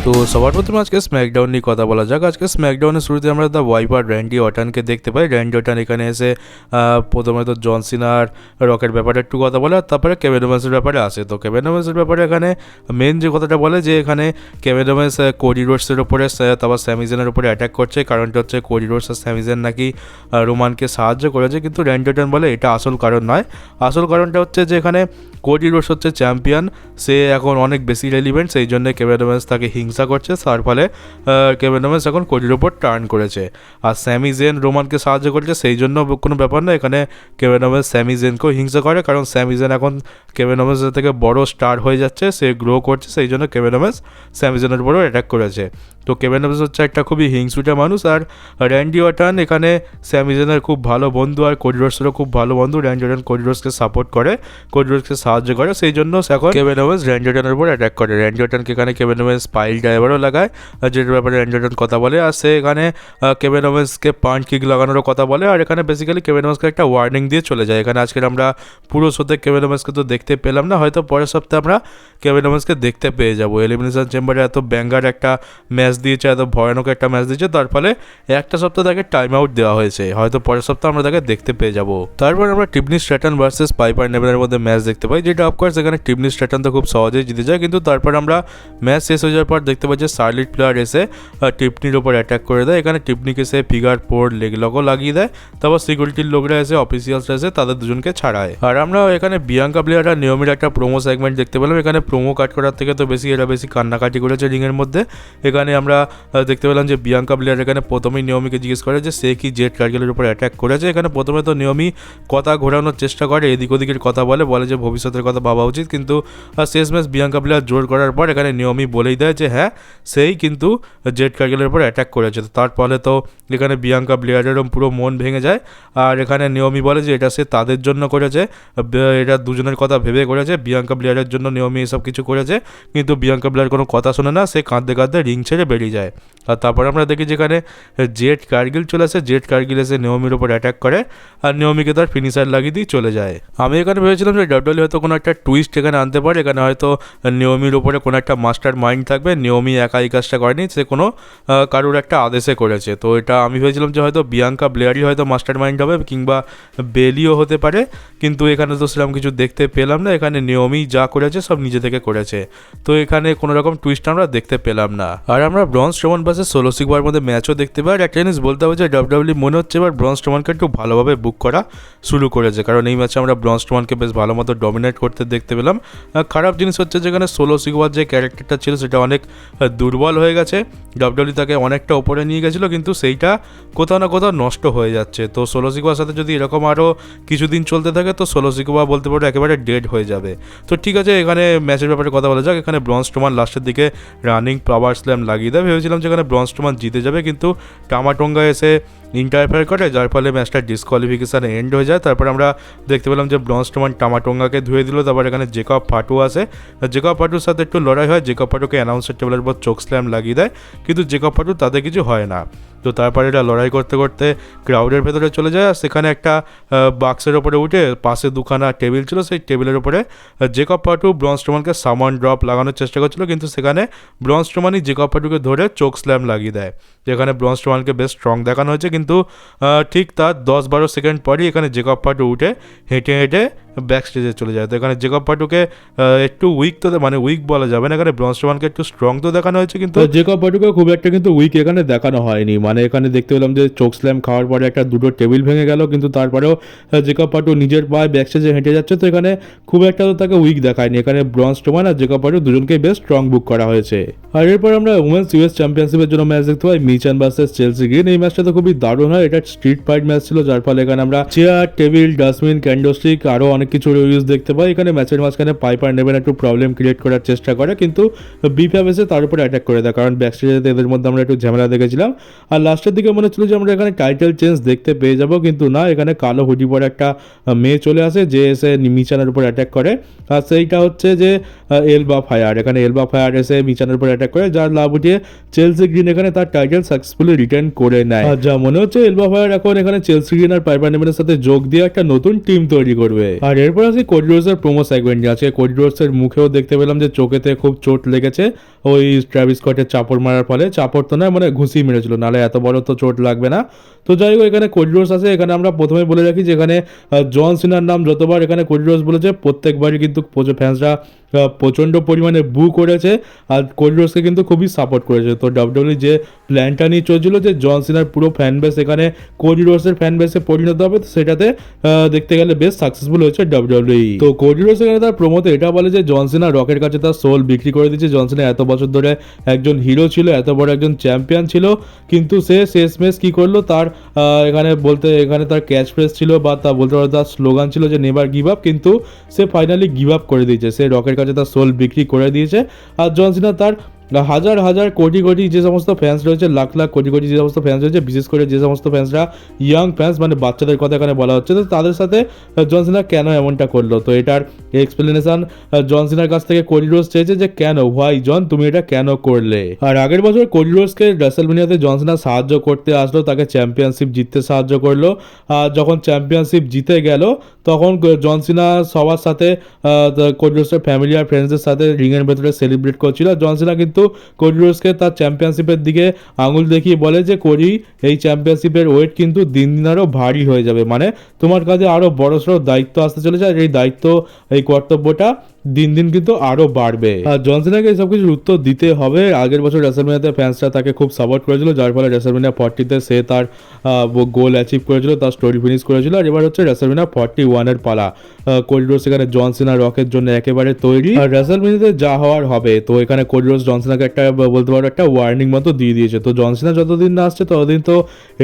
তো সবার প্রথমে আজকে স্ম্যাকডাউন নিয়ে কথা বলা যাক। আজকে স্ম্যাকডাউনের শুরুতে আমরা দ্য ওয়াইপার র্যান্ডি অর্টনকে দেখতে পাই। র্যান্ডি অর্টন এখানে এসে প্রথমে তো জন সিনার রকের ব্যাপারে একটু কথা বলে, আর তারপরে কেভিন ওমেন্সের ব্যাপারে আসে। তো কেভিন ওমেন্সের ব্যাপারে এখানে মেন যে কথাটা বলে যে এখানে কেভিন ওমেন্স কোডি রোডসের উপরে তারপর স্যামি জেনের উপরে অ্যাটাক করছে। কারণটা হচ্ছে কোডি রোডস আর স্যামি জেন নাকি রোমানকে সাহায্য করেছে, কিন্তু র্যান্ডি অর্টন বলে এটা আসল কারণ নয়। আসল কারণটা হচ্ছে যে এখানে কোডি রোডস হচ্ছে চ্যাম্পিয়ন, সে এখন অনেক বেশি রেলিভেন্ট, সেই জন্য কেভিন ওমেন্স তাকে হিংসা করছে। তার ফলে কেভিন ওমেন্স এখন কোডির ওপর টার্ন করেছে। আর স্যামি জেন রোমানকে সাহায্য করেছে, সেই জন্য কোনো ব্যাপার না। এখানে কেভিন ওমেন্স স্যামি জেনকেও হিংসা করে, কারণ স্যামি জেন এখন কেভিন ওমেন্সের থেকে বড় স্টার হয়ে যাচ্ছে, সে গ্রো করছে, সেই জন্য কেভিন ওমেন্স স্যামি জেনের উপরও অ্যাটাক করেছে। তো কেভিন ওমেন্স হচ্ছে একটা খুবই হিংসুটে মানুষ। আর র্যান্ডি অর্টন এখানে স্যামি জেনের খুব ভালো বন্ধু, আর কোডি রোডসেরও খুব ভালো বন্ধু। র্যান্ডি অর্টন কোডি রোডসকে সাপোর্ট করে, কোডি রোডসকে সাহায্য করে, সেই জন্য এখন কেভিন ওমেন্স র্যান্ডি অর্টনের উপর অ্যাটাক করে। র্যান্ডি অর্টনকে এখানে কেভিন ওমেন্স পাইল ড্রাইভারও লাগায়, যেটার ব্যাপারে র্যান্ডি অর্টন কথা বলে। আর সে এখানে কেভিন ওমেন্সকে পাঞ্চ কিক লাগানোরও কথা বলে। আর এখানে বেসিক্যালি কেভিন ওমেন্সকে একটা ওয়ার্নিং দিয়ে চলে যায়। এখানে আজকে আমরা পুরো শোতে কেভিন ওমেন্সকে তো দেখতে পেলাম না, হয়তো পরের সপ্তাহে আমরা কেভিন ওমেন্সকে দেখতে পেয়ে যাবো। এলিমিনেশন চেম্বারে এত ব্যাঙ্গার একটা ম্যাচ দিয়েছে, এত ভয়ানক একটা ম্যাচ দিয়েছে, তার ফলে একটা সপ্তাহ তাকে টাইম আউট দেওয়া হয়েছে। হয়তো পরের সপ্তাহে আমরা তাকে দেখতে পেয়ে যাবো। তারপর আমরা টিফনি স্ট্র্যাটন ভার্সেস পাইপার নেভেলের মধ্যে ম্যাচ দেখতে পাই, যেটা অফকোর্স এখানে টিফনি স্ট্র্যাটন তো খুব সহজেই জিতে যায়। কিন্তু তারপর আমরা ম্যাচ শেষ হয়ে যাওয়ার পর দেখতে পাই যে শার্লেট প্লেয়ার এসে টিফনির ওপর অ্যাটাক করে দেয়। এখানে টিফনিকে সে ফিগার 4 লেগ লগও লাগিয়ে দেয়। তারপর সিকিউরিটির লোকরা এসে, অফিসিয়ালসরা এসে তাদের দুজনকে ছাড়ায়। আর আমরা এখানে বিয়াঙ্কা প্লেয়ার আর নিয়মির একটা প্রোমো সেগমেন্ট দেখতে পেলাম। এখানে প্রোমো কাট করার থেকে তো এরা বেশি কান্নাকাটি করেছে রিংয়ের মধ্যে। এখানে আমরা দেখতে পেলাম যে বিয়াঙ্কা প্লেয়ার এখানে প্রথমেই নিয়মিকে জিজ্ঞেস করে যে সে কি জেড কার্গিলের উপর অ্যাটাক করেছে। এখানে প্রথমে তো নিয়মি কথা ঘোরানোর চেষ্টা করে, এদিক ওদিকের কথা বলে যে ভবিষ্যতের কথা ভাবা উচিত, কিন্তু শেষমেশ বিয়াঙ্কা প্লেয়ার জোর করার পর এখানে নিয়মি বলেই দেয় যে হ্যাঁ সেই কিন্তু জেড কার্গিলের উপর অ্যাটাক করেছে। তার ফলে তো এখানে বিয়াঙ্কা প্লেয়ারেরও পুরো মন ভেঙে যায়। আর এখানে নিয়মি বলে যে এটা সে তাদের জন্য করেছে, এটা দুজনের কথা ভেবে করেছে, বিয়াঙ্কা প্লেয়ারের জন্য নিয়মি এসব কিছু করেছে। কিন্তু বিয়াঙ্কা প্লেয়ার কোনো কথা শোনে না, সে কাঁদতে কাঁদতে রিং ছেড়ে বেরিয়ে যায়। আর তারপর আমরা দেখি যেখানে জেড কার্গিল চলে আসে, জেড কার্গিল এসে নিয়মির ওপর অ্যাটাক করে আর নিয়মিকে তার ফিনিশার লাগিয়ে দিয়ে চলে যায়। আমি এখানে ভেবেছিলাম যে ডাব্লিউডব্লিউ হয়তো কোনো একটা টুইস্ট এখানে আনতে পারে, এখানে হয়তো নিয়মির ওপরে কোনো একটা মাস্টার মাইন্ড থাকবে, নিয়মি একা এই কাজটা করেনি, সে কোনো কারোর একটা আদেশে করেছে। তো এটা আমি ভেবেছিলাম যে হয়তো বিয়াঙ্কা ব্লেয়ারই হয়তো মাস্টার মাইন্ড হবে, কিংবা বেলিও হতে পারে, কিন্তু এখানে তো সেরকম কিছু দেখতে পেলাম না। এখানে নিয়মি যা করেছে সব নিজে থেকে করেছে, তো এখানে কোনো রকম টুইস্ট আমরা দেখতে পেলাম না। আর আমরা ব্রন স্ট্রোমান ভার্সেস সোলো সিকোয়ার মধ্যে ম্যাচও দেখতে পাই। আর একটা জিনিস বলতে হবে যে ডাব্লিউডব্লিউ মনে হচ্ছে এবার ব্রন স্ট্রোমানকে একটু ভালোভাবে বুক করা শুরু করেছে, কারণ এই ম্যাচে আমরা ব্রন স্ট্রোমানকে বেশ ভালো মতো ডমিনেট করতে দেখতে পেলাম। খারাপ জিনিস হচ্ছে যেখানে সোলো সিকোয়ার যে ক্যারেক্টারটা ছিল সেটা অনেক দুর্বল হয়ে গেছে, ডাব্লিউডব্লিউ তাকে অনেকটা ওপরে নিয়ে গেছিলো, কিন্তু সেইটা কোথাও না কোথাও নষ্ট হয়ে যাচ্ছে। তো সোলো সিকোয়ার সাথে যদি এরকম আরও কিছুদিন চলতে থাকে তো সোলো সিকোয়া বলতে পারো একেবারে ডেড হয়ে যাবে। তো ঠিক আছে, এখানে ম্যাচের ব্যাপারে কথা বলা যাক। এখানে ব্রন স্ট্রোমান লাস্টের দিকে রানিং পাওয়ার স্ল্যাম লাগিয়ে দেয়। ভেবেছিলাম যেখানে ব্রন স্ট্রোমান জিতে যাবে, কিন্তু টামাটোঙ্গা এসে ইন্টারফেয়ার করে, যার ফলে ম্যাচটা ডিসকোয়ালিফিকেশান এন্ড হয়ে যায়। তারপর আমরা দেখতে পেলাম যে ব্রন স্ট্রোমান টামাটোঙ্গাকে ধুয়ে দিল। তারপর এখানে জেকব ফাটু আসে, জেকব ফাটুর সাথে একটু লড়াই হয়, জেকব ফাটুকে অ্যানাউন্সার টেবিলের উপর চোক স্ল্যাম লাগিয়ে দেয়, কিন্তু জেকব ফাটু তাতে কিছু হয় না। তো তারপরে এটা লড়াই করতে করতে ক্রাউডের ভেতরে চলে যায়, আর সেখানে একটা বাক্সের ওপরে উঠে পাশে দুখানা টেবিল ছিল, সেই টেবিলের উপরে জেকব ফাটু ব্রন স্ট্রোমানকে সামন ড্রপ লাগানোর চেষ্টা করছিল, কিন্তু সেখানে ব্রন স্ট্রোমানই জেকব ফাটুকে ধরে চোক স্ল্যাম লাগিয়ে দেয়। যেখানে ব্রন স্ট্রোমানকে বেশ স্ট্রং দেখানো হয়েছে, কিন্তু ঠিক তার 10-12 সেকেন্ড পরই এখানে জেকব ফাটু উঠে হেঁটে হেঁটে ব্যাক স্টেজে চলে যায়। তো এখানে জেকব ফাটুকে একটু উইক তো মানে উইক বলা যাবে না, এখানে ব্রন স্ট্রোমানকে একটু স্ট্রং তো দেখানো হয়েছে, কিন্তু জেকব ফাটুকে খুব একটা কিন্তু উইক এখানে দেখানো হয়নি। মানে এখানে দেখতে পেলাম যে চোক স্ল্যাম খাওয়ার পরে একটা দুটো টেবিল ভেঙে গেল, কিন্তু তারপরেও জেকব ফাটু নিজের পায়ে ব্যাক স্টেজে হেঁটে যাচ্ছে, তো এখানে খুব একটা তো তাকে উইক দেখায়নি। এখানে ব্রন স্ট্রোমান আর জেকব ফাটু দুজনকেই বেশ স্ট্রং বুক করা হয়েছে। আর এরপর আমরা উমেন্স ইউএস চ্যাম্পিয়নশিপের জন্য ম্যাচ দেখতে পাই, মিচান ভার্সেস চেলসি গ্রিন। এই ম্যাচটা তো খুবই দারুণ হয়, এটা স্ট্রিট ফাইট ম্যাচ ছিল, যার ফলে এখানে আমরা চেয়ার, টেবিল, ডাস্টবিন, ক্যান্ডোস্টিক আরও অনেক কিছু ইউজ দেখতে পাই। এখানে ম্যাচের মাঝখানে পাইপার নেবেন একটু প্রবলেম ক্রিয়েট করার চেষ্টা করে, কিন্তু বিফ্যাব এসে তার উপরে অ্যাটাক করে দেয়, কারণ ব্যাক স্টেজে এদের মধ্যে আমরা একটু ঝামেলা দেখেছিলাম। আর লাস্টের দিকে মনে হচ্ছিল যে আমরা এখানে টাইটেল চেঞ্জ দেখতে পেয়ে যাব, কিন্তু না, এখানে কালো হুডি পরে একটা মেয়ে চলে আসে যে এসে মিচানের উপর অ্যাটাক করে, আর সেইটা হচ্ছে যে এলবা ফায়ার। এখানে এলবা ফায়ার এসে মিচানের উপর অ্যাটাক করে, যার লাভ উঠিয়ে চেলসি গ্রিন এখানে তার টাইটেল সাকসেসফুলি রিটার্ন করে নেয়। যা মনে হচ্ছে এলবা ফায়ার এখন এখানে চেলসি গ্রিন আর পাইপার নেবেনের সাথে যোগ দিয়ে একটা নতুন টিম তৈরি করবে। আর আর এরপর আসি কোডি রোডসের প্রোমো সেগমেন্ট। আজকে কোডি রোডসের মুখেও দেখতে পেলাম যে চোখেতে খুব চোট লেগেছে ওই ট্র্যাভিস স্কটের চাপড় মারার ফলে। চাপড় তো নয়, মানে ঘুষি মেরেছিল, নাহলে এত বড় তো চোট লাগবে না। তো যাই হোক, এখানে কোডি রোডস আছে। এখানে আমরা প্রথমে বলে রাখি যে এখানে জন সিনার নাম যতবার এখানে কোডি রোডস বলেছে প্রত্যেকবারই কিন্তু ফ্যান্সরা প্রচণ্ড পরিমাণে বু করেছে আর কোডি রোডসকে কিন্তু খুবই সাপোর্ট করেছে। তো ডাব্লিউডব্লিউ যে প্ল্যানটা নিয়ে চলছিল যে জন সিনার পুরো ফ্যান বেস এখানে কোডি রোডসের ফ্যান বেসে পরিণত হবে, তো সেটাতে দেখতে গেলে বেশ সাকসেসফুল হয়েছে ডাব্লিউডব্লিউ। তো কোডি রোডস এখানে তার প্রোমোতে এটা বলে যে জন সিনা রকের কাছে তার সোল বিক্রি করে দিয়েছে। জন সিনা এত বছর ধরে একজন হিরো ছিল, এত বড় একজন চ্যাম্পিয়ন ছিল, কিন্তু সে শেষমেশ কি করলো, তার এখানে তার ক্যাচ ফ্রেজ ছিল বা তা বলতে পারো তার স্লোগান ছিল যে নেভার গিভ আপ, কিন্তু সে ফাইনালি গিভ আপ করে দিয়েছে। সে রকের কাছে তার সোল বিক্রি করে দিয়েছে। আর জন সিনা তার হাজার হাজার কোটি কোটি যে সমস্ত ফ্যান্স রয়েছে, লাখ লাখ কোটি কোটি যে সমস্ত ফ্যান্স রয়েছে, বিশেষ করে যে সমস্ত ফ্যান্সরা ইয়াং ফ্যান্স মানে বাচ্চাদের কথা এখানে বলা হচ্ছে, তো তাদের সাথে জন সিনা কেন এমনটা করলো, তো এটার এক্সপ্লেনেশন জন সিনার কাছ থেকে কোডি রোডস চেয়েছে যে কেন, হোয়াই জন তুমি এটা কেন করলে। আর আগের বছর কোডি রোডসকে রাসেলমেনিয়াতে জন সিনা সাহায্য করতে আসলো, তাকে চ্যাম্পিয়নশিপ জিততে সাহায্য করলো। আর যখন চ্যাম্পিয়নশিপ জিতে গেল তখন জন সিনা সবার সাথে কোডি রোডসের ফ্যামিলি আর ফ্রেন্ডসদের সাথে রিংয়ের ভেতরে সেলিব্রেট করছিল। জন সিনা কিন্তু কোডি রোডসকে তার চ্যাম্পিয়নশিপের দিকে আঙুল দেখিয়ে বলে যে কোডি, এই চ্যাম্পিয়নশিপের ওয়েট কিন্তু দিন দিন আরও ভারী হয়ে যাবে, মানে তোমার কাছে আরও বড়সড় দায়িত্ব আসতে চলেছে, আর এই দায়িত্ব এই কর্তব্যটা দিন দিন কিন্তু আরো বাড়বে। আর জন সিনাকে এই সব কিছুর উত্তর দিতে হবে। আগের বছর রেসলমেনিয়াতে ফ্যান্সরা তাকে খুব সাপোর্ট করেছিল, যার ফলে রেসলমেনিয়া 40-তে সে তার গোল অ্যাচিভ করেছিল, তার স্টোরি ফিনিশ করেছিল। আর এবার হচ্ছে রেসলমেনিয়া 41-এর পালা। কোডি রোডস এখানে জন সিনা রকের জন্য একেবারে তৈরি, আর রেসলমেনিয়াতে যা হওয়ার হবে। তো এখানে কোডি রোডস জন সিনাকে একটা বলতে পারো একটা ওয়ার্নিং মতো দিয়ে দিয়েছে। তো জন সিনা যতদিন না আসছে ততদিন তো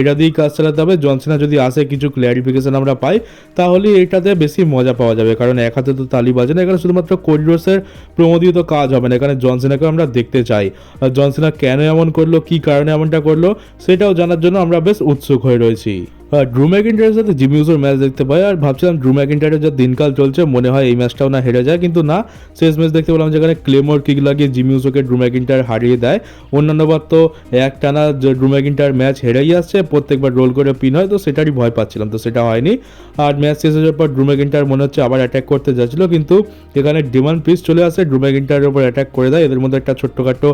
এটা দিয়েই কাজ চালাতে হবে। জন সিনা যদি আসে, কিছু ক্ল্যারিফিকেশন আমরা পাই, তাহলে এটাতে বেশি মজা পাওয়া যাবে, কারণ এক হাতে তো তালি বাজে না। এখানে শুধুমাত্র কোডি রোডসের প্রোমো দিয়ে তো কাজ হবে না, এখানে জন সিনাকে আমরা দেখতে চাই। আর জন সিনা কেন এমন করলো, কি কারণে এমনটা করলো, সেটাও জানার জন্য আমরা বেশ উৎসুক হয়ে রয়েছি। ড্রু ম্যাকিন্টায়ারের সাথে জিমি উসোর ম্যাচ দেখতে পাই, আর ভাবছিলাম ড্রু ম্যাকিন্টায়ারের যা দিনকাল চলছে মনে হয় এই ম্যাচটাও না হেরে যায়, কিন্তু না, শেষ ম্যাচ দেখতে পেলাম যেখানে ক্লেমোর কিক লাগিয়ে জিমি উসোকে ড্রু ম্যাকিন্টায়ার হারিয়ে দেয়। অন্যান্যবার তো একটানা ড্রু ম্যাকিন্টায়ার ম্যাচ হেরেই আসছে, প্রত্যেকবার রোল করে পিন হয়, তো সেটারই ভয় পাচ্ছিলাম, তো সেটা হয়নি। আর ম্যাচ শেষ হওয়ার পর ড্রু ম্যাকিন্টায়ার মনে হচ্ছে আবার অ্যাটাক করতে যাচ্ছিল, কিন্তু এখানে ডেমান প্রিস্ট চলে আসে, ড্রু ম্যাকিন্টায়ারের উপর অ্যাটাক করে দেয়। এদের মধ্যে একটা ছোট্টখাটো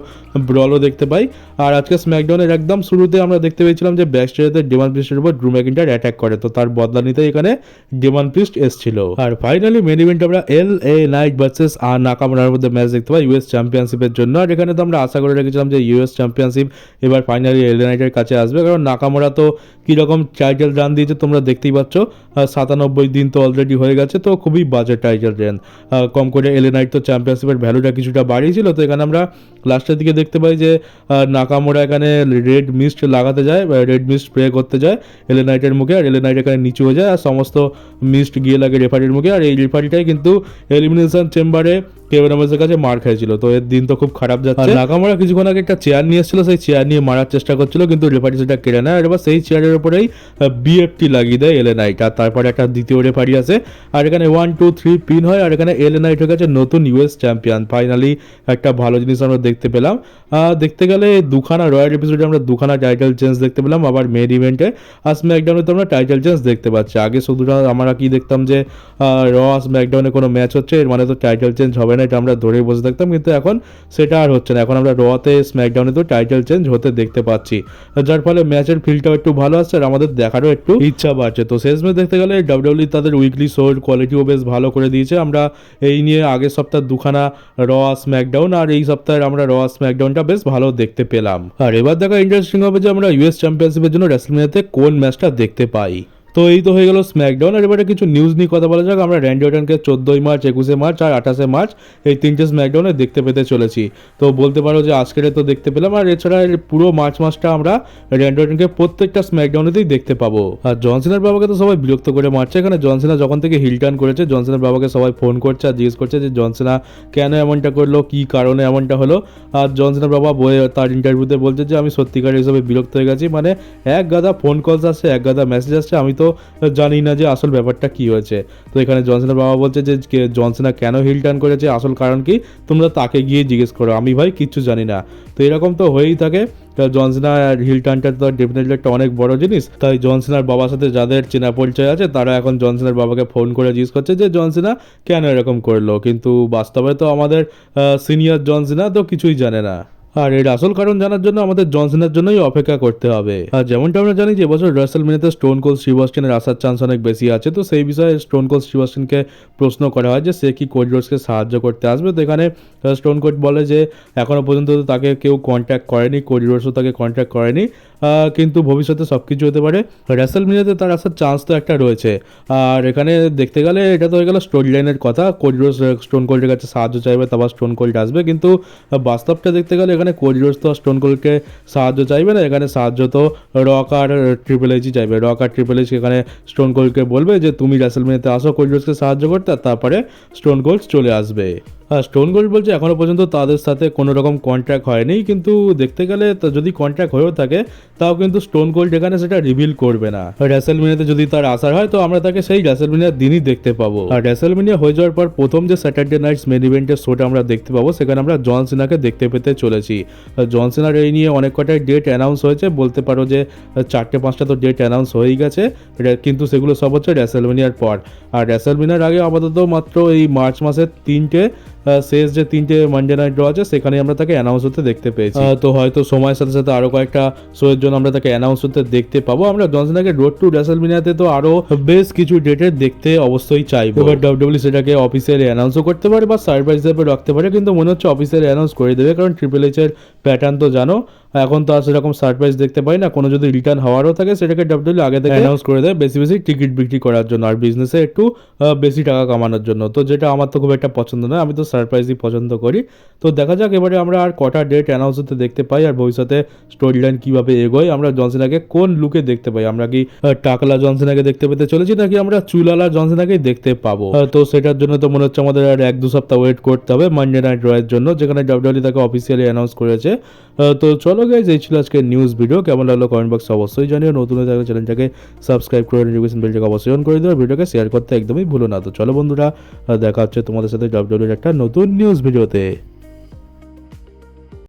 ব্রলও দেখতে পাই। আর আজকে স্ম্যাকডাউনের একদম শুরুতে আমরা দেখতে পেয়েছিলাম যে ব্যাকস্টেজে ডেমান প্রিস্টের উপর ড্রু ম্যাকিন্টায়ার অ্যাটাক করে, তো তার বদলা নিতে এখানে ডেমান প্রিস্ট এসেছিল। আর ফাইনালি মেন ইভেন্টে আমরা LA নাইট ভার্সেস আর নাকামুরার মধ্যে ম্যাচ দেখতে পাই ইউএস চ্যাম্পিয়নশিপের জন্য। আর এখানে তো আমরা আশা করে রেখেছিলাম যে ইউএস চ্যাম্পিয়নশিপ এবার ফাইনালি LA নাইটের কাছে আসবে, কারণ নাকামুরা তো কীরকম টাইটেল রান দিয়েছে তোমরা দেখতেই পাচ্ছ। 97 দিন তো অলরেডি হয়ে গেছে, তো খুবই বাজে টাইটেল রান। কম করে LA নাইট তো চ্যাম্পিয়নশিপের ভ্যালুটা কিছুটা বাড়িয়েছিল। তো এখানে আমরা লাস্টের দিকে দেখতে পাই যে নাকামুরা এখানে রেড মিস্ট লাগাতে যায়, রেড মিস্ট স্প্রে করতে যায় LA নাইটের মুখে, আর LA নাইট এখানে নিচু হয়ে যায়, আর সমস্ত মিস্ট গিয়ে লাগে রেফারির মুখে। আর এই রেফারিটাই কিন্তু এলিমিনেশন চেম্বারে কেভিন ওমেন্সের কাছে মার খেয়েছিল, তো এর দিন তো খুব খারাপ যাচ্ছে। নাকামুরা কিছুক্ষণ আগে একটা চেয়ার নিয়ে এসেছিল, সেই চেয়ার নিয়ে মারার চেষ্টা করছিল, কিন্তু রেফারি সেটা কেড়ে নেয়, আর এবার সেই চেয়ারের উপরেই BFT লাগিয়ে দেয় LA নাইট। আর তারপরে একটা দ্বিতীয় রেফারি আছে, আর এখানে 1, 2, 3 পিন হয়, আর এখানে LA নাইট হয়ে গেছে নতুন ইউএস চ্যাম্পিয়ন। ফাইনালি একটা ভালো জিনিস আমরা দেখতে পেলাম। দেখতে গেলে দুখানা রয়্যাল এপিসোডে আমরা দুখানা টাইটেল চেঞ্জ দেখতে পেলাম, আবার মেন ইভেন্টে আর স্ম্যাকডাউনে তো আমরা টাইটেল চেঞ্জ দেখতে পাচ্ছি। আগে শুধু আমরা কি দেখতাম যে র স্ম্যাকডাউনে কোনো ম্যাচ হচ্ছে, এর মানে তো টাইটেল চেঞ্জ হবে না, এটা আমরা ধরেই বসে থাকতাম, কিন্তু এখন সেটা আর হচ্ছে না। এখন আমরা রতে স্ম্যাকডাউনে তো টাইটেল চেঞ্জ হতে দেখতে পাচ্ছি, যার ফলে ম্যাচের ফিলটাও একটু ভালো আসছে, আর আমাদের দেখারও একটু ইচ্ছা বাড়ছে। তো শেষ ম্যাচ দেখতে গেলে ডাব্লিউডব্লিউ তাদের উইকলি শোর কোয়ালিটিও বেশ ভালো করে দিয়েছে। আমরা এই নিয়ে আগের সপ্তাহে দুখানা র স্ম্যাকডাউন, আর এই সপ্তাহে আমরা র স্ম্যাকডাউনটা বেশ ভালো দেখতে পেলাম। আর এবার দেখা ইন্টারেস্টিং হবে যে আমরা ইউএস চ্যাম্পিয়নশিপের জন্য রেসলমেনিয়াতে কোন ম্যাচটা দেখতে পাই। তো এই তো হয়ে গেল স্ম্যাকডাউন। আর এবারে কিছু নিউজ নিয়ে কথা বলা যাক। আমরা র্যান্ডি অর্টনকে 14 মার্চ, 21 মার্চ আর 28 মার্চ এই তিনটে স্ম্যাকডাউনে দেখতে পেতে চলেছি। তো বলতে পারো যে আজকের তো দেখতে পেলাম, আর এছাড়া পুরো মার্চ মাসটা আমরা র্যান্ডি অর্টনকে প্রত্যেকটা স্ম্যাকডাউনেতেই দেখতে পাবো। আর জন সিনার বাবাকে তো সবাই বিরক্ত করে মারছে। এখানে জন সিনা যখন থেকে হিল টার্ন করেছে, জন সিনার বাবাকে সবাই ফোন করছে আর জিজ্ঞেস করছে যে জন সিনা কেন এমনটা করলো, কি কারণে এমনটা হলো। আর জন সিনার বাবা তার ইন্টারভিউতে বলছে যে আমি সত্যিকার হিসেবে বিরক্ত হয়ে গেছি, মানে এক গাদা ফোন কলস আসছে, এক গাদা মেসেজ আসছে, আমি তো তো জানি না যে আসল ব্যাপারটা কি হয়েছে। তো এখানে জন সিনার বাবা বলছে যে জন সিনা কেন হিল টার্ন করেছে, আসল কারণ কি তোমরা তাকে গিয়ে জিজ্ঞেস করো, আমি ভাই কিচ্ছু জানি না। তো এরকম তো হয়েই থাকে। জন সিনার হিল টার্নটা তো ডেফিনেটলি একটা অনেক বড় জিনিস, তাই জন সিনার বাবার সাথে যাদের চেনা পরিচয় আছে তারা এখন জন সিনার বাবাকে ফোন করে জিজ্ঞেস করছে যে জন সিনা কেন এরকম করলো, কিন্তু বাস্তবে তো আমাদের সিনিয়র জন সিনা তো কিছুই জানে না। আর এর আসল কারণ জানার জন্য আমাদের জন সিনার জন্যই অপেক্ষা করতে হবে। আর যেমনটা আমরা জানি যে এবছর রাসেলমেনিয়াতে স্টোন কোল্ড স্টিভ অস্টিনের আসার চান্স অনেক বেশি আছে। তো সেই বিষয়ে স্টোন কোল্ড স্টিভ অস্টিনকে প্রশ্ন করা হয় যে সে কি কোডি রোডসকে সাহায্য করতে আসবে। তো এখানে স্টোন কোল্ড বলে যে এখনো পর্যন্ত তো তাকে কেউ কন্ট্যাক্ট করেনি, কোডি রোডসও তাকে কন্ট্যাক্ট করেনি, কিন্তু ভবিষ্যতে সব কিছু হতে পারে। রাসেলমেনিয়াতে তার আসার চান্স তো একটা রয়েছে। আর এখানে দেখতে গেলে এটা তো হয়ে গেল স্টোরি লাইনের কথা, কোডি রোডস স্টোন কোল্ডের কাছে সাহায্য চাইবে, তারপর স্টোন কোল্ড আসবে, কিন্তু বাস্তবটা দেখতে গেলে এখানে কোডি রোডস তো স্টোন কোল্ডকে সাহায্য চাইবে না, এখানে সাহায্য তো রক আর ট্রিপল এইচই চাইবে। রক আর ট্রিপল এইচ এখানে স্টোন কোল্ডকে বলবে যে তুমি রাসেলমেনিয়াতে আসো কোডি রোডসকে সাহায্য করতে, আর তারপরে স্টোন কোল্ড চলে আসবে। আর স্টোন কোল্ড বলছে এখনো পর্যন্ত তাদের সাথে কোনো রকম কন্ট্রাক্ট হয়নি, কিন্তু দেখতে গেলে যদি কন্ট্রাক্ট হয়েও থাকে তাও কিন্তু স্টোন কোল্ড এখানে সেটা রিভিল করবে না। রাসেলমেনিয়াতে যদি তার আসার হয় তো আমরা তাকে সেই রাসেলমেনিয়ার দিনই দেখতে পাবো। আর রাসেলমেনিয়া হয়ে যাওয়ার পর প্রথম যে স্যাটারডে নাইটস মেন ইভেন্টের শোটা আমরা দেখতে পাবো, সেখানে আমরা জন সিনাকে দেখতে পেতে চলেছি। জন সিনার এই নিয়ে অনেক কটাই ডেট অ্যানাউন্স হয়েছে, বলতে পারো যে 4-5টা তো ডেট অ্যানাউন্স হয়েই গেছে, কিন্তু সেগুলো সব হচ্ছে রাসেলমেনিয়ার পর। আর রাসেলমেনিয়ার আগে আপাতত মাত্র এই মার্চ মাসের শেষ যে 3টে মানডে নাইট ড্র আছে সেখানে আমরা তাকে অ্যানাউন্স হতে দেখতে পেয়েছি। তো হয়তো সময়ের সাথে সাথে আরো কয়েকটা শো এর জন্য আমরা তাকে অ্যানাউন্স হতে দেখতে পাবো। আমরা জন সিনাকে রোড টু রাসেলমেনিয়াতে তো আরো বেশ কিছু ডেটের দেখতে অবশ্যই চাইবো। এবার ডাব্লিউডব্লিউ সেটাকে অফিসিয়ালি অ্যানাউন্সও করতে পারে বা সারপ্রাইজ হিসেবে রাখতে পারে, কিন্তু মনে হচ্ছে অফিসিয়ালি অ্যানাউন্স করে দেবে, কারণ ট্রিপল এইচ এর প্যাটার্ন তো জানো, এখন তো আর সেরকম সারপ্রাইজ দেখতে পাই না। কোনো যদি রিটার্ন হওয়ারও থাকে সেটাকে ডাব্লিউডব্লিউ আগে থেকে অ্যানাউন্স করে দেয়, বেশি বেশি টিকিট বিক্রি করার জন্য আর বিজনেসে একটু বেশি টাকা কামানোর জন্য। তো যেটা আমার তো খুব একটা পছন্দ নয়, আমি তো সারপ্রাইজই পছন্দ করি। তো দেখা যাক এবারে আমরা আর কটা ডেট অ্যানাউন্স হতে দেখতে পাই, আর ভবিষ্যতে স্টোরি লাইন কীভাবে এগোয়, আমরা জন সিনাকে কোন লুকে দেখতে পাই। আমরা কি টাকলা জন সিনাকে দেখতে পেতে চলেছি, নাকি আমরা চুলালা জন সিনাকেই দেখতে পাবো। তো সেটার জন্য তো মনে হচ্ছে আমাদের আর 1-2 সপ্তাহ ওয়েট করতে হবে মানডে নাইট রয়ের জন্য, যেখানে ডাব্লিউডব্লিউ তাকে অফিসিয়ালি অ্যানাউন্স করেছে। তো চলো গাইজ, এই ছিল আজকে নিউজ ভিডিও। কেমন লাগলো কমেন্ট বক্সে অবশ্যই জানিও। নতুন হয়ে থাকলে চ্যানেলটাকে সাবস্ক্রাইব করে নোটিফিকেশন বেলটাকে অবশ্যই অন করে দেবে, ভিডিওকে শেয়ার করতে একদমই ভুলো না। তো চলো বন্ধুরা, দেখা হচ্ছে তোমাদের সাথে ডাব্লিউডব্লিউর একটা নতুন নিউজ ভিডিওতে।